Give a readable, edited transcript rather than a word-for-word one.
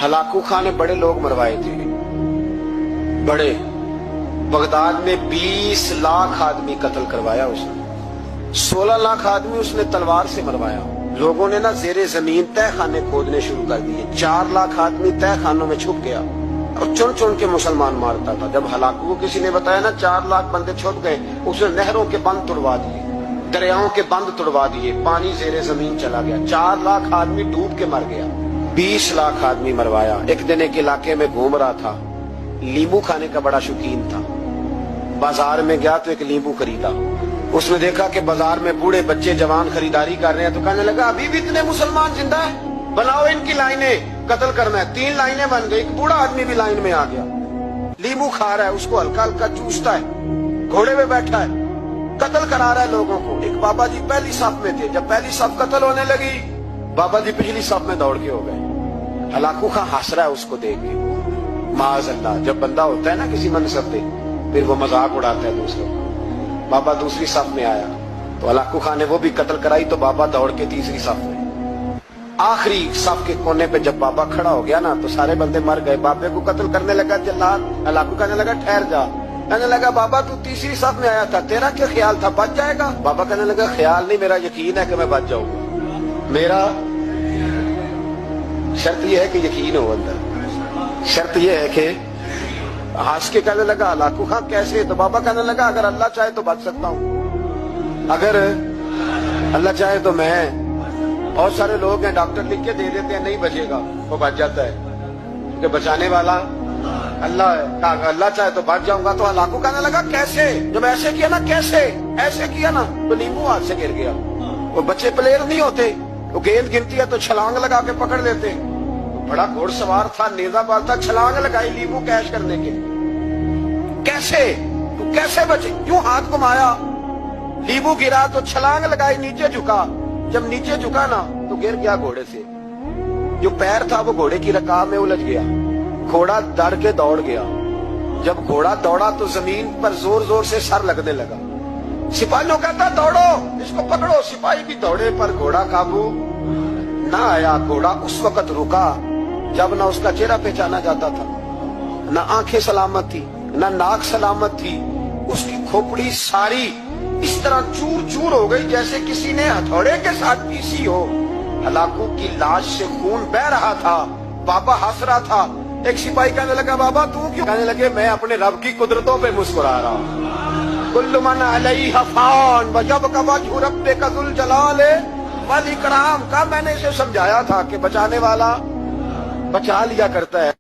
Hulagu खां ने बड़े लोग मरवाए थे, बड़े। बगदाद में 20 लाख आदमी कत्ल करवाया उसने, 16 लाख आदमी उसने तलवार से मरवाया। लोगों ने ना जेरे जमीन तह खाने खोदने शुरू कर दिए। 4 लाख आदमी तह खानों में छुप गया और चुन चुन के मुसलमान मारता था। जब हलाकू को किसी ने बताया ना 4 लाख बंदे छुप गए, उसने नहरों के बंद तोड़वा दिए, दरियाओं के बंद तोड़वा दिए, पानी जेरे जमीन चला गया। 4 लाख आदमी डूब के मर गया। 20 लाख आदमी मरवाया। एक दिन एक इलाके में घूम रहा था, नींबू खाने का बड़ा शौकीन था। बाजार में गया तो एक नींबू खरीदा। उसने देखा कि बाजार में बूढ़े बच्चे जवान खरीदारी कर रहे हैं, तो कहने लगा अभी भी इतने मुसलमान जिंदा है, बनाओ इनकी लाइनें, कत्ल करना है। 3 लाइनें बन गई। एक बूढ़ा आदमी भी लाइन में आ गया, नींबू खा रहा है, उसको हल्का हल्का चूसता है, घोड़े पे बैठा है, कत्ल करा रहा है लोगों को। एक बाबा जी पहली सफ में थे। जब पहली सफ कत्ल होने लगी, बाबा जी पिछली सफ में दौड़ के हो गए। हलाकू खां हंस रहा है उसको देख के। माज अल्लाह, जब बंदा होता है ना किसी मनसब पे, फिर वो मजाक उड़ाता है दूसरों को। बाबा दूसरी सफ में आया तो हलाकू खां ने वो भी कत्ल कराई, तो बाबा दौड़ के तीसरी सफ में। आखिरी सफ के कोने पे जब बाबा खड़ा हो गया ना, तो सारे बंदे मर गए। बाबे को कत्ल करने लगा जल्लाद। हलाकू कहने लगा ठहर जा। कहने लगा बाबा तू तीसरी सफ में आया था, तेरा क्या ख्याल था, बच जाएगा? बाबा कहने लगा ख्याल नहीं, मेरा यकीन है कि मैं बच जाऊंगा। मेरा शर्त यह है कि यकीन हो अंदर, शर्त यह है कि हंस के कहने लगा हलाकू खां कैसे? तो बाबा कहने लगा अगर अल्लाह चाहे तो बच सकता हूँ, अगर अल्लाह चाहे तो मैं। बहुत सारे लोग हैं डॉक्टर लिख के दे देते हैं नहीं बचेगा, वो बच जाता है, क्योंकि बचाने वाला अल्लाह है। अल्लाह चाहे तो बच जाऊंगा। तो हलाकू कहने लगा कैसे? जब ऐसे किया ना, कैसे ऐसे किया ना, तो नींबू हाथ से गिर गया। वो बच्चे प्लेयर नहीं होते, वो गेंद गिनती है तो छलांग लगा के पकड़ लेते। बड़ा घोड़सवार था, नेजाबाज था, छलांग लगाई नींबू कैश करने के। कैसे तू कैसे बचे? क्यों हाथ घुमाया, नींबू गिरा तो छलांग लगाई, नीचे झुका। जब नीचे झुका ना तो गिर गया घोड़े से। जो पैर था वो घोड़े की रकाब में उलझ गया। घोड़ा डर के दौड़ गया। जब घोड़ा दौड़ा तो जमीन पर जोर जोर से सर लगने लगा। सिपाहियों कहता दौड़ो, इसको पकड़ो। सिपाही भी दौड़े पर घोड़ा काबू ना आया। घोड़ा उस वक्त रुका जब ना उसका चेहरा पहचाना जाता था, ना आंखें सलामत थी, ना नाक सलामत थी। उसकी खोपड़ी सारी इस तरह चूर चूर हो गई जैसे किसी ने हथौड़े के साथ पीसी हो। हलाकू की लाश से खून बह रहा था। बाबा हंस रहा था। एक सिपाही कहने लगा बाबा तू क्यों? कहने लगे मैं अपने रब की कुदरतों पे मुस्कुरा रहा हूँ। कुल्लु मन अलैहा फान वयबका वजहु रब्बिका ज़ुल जलाल वल इकराम का मैंने इसे समझाया था कि बचाने वाला बचा लिया करता है।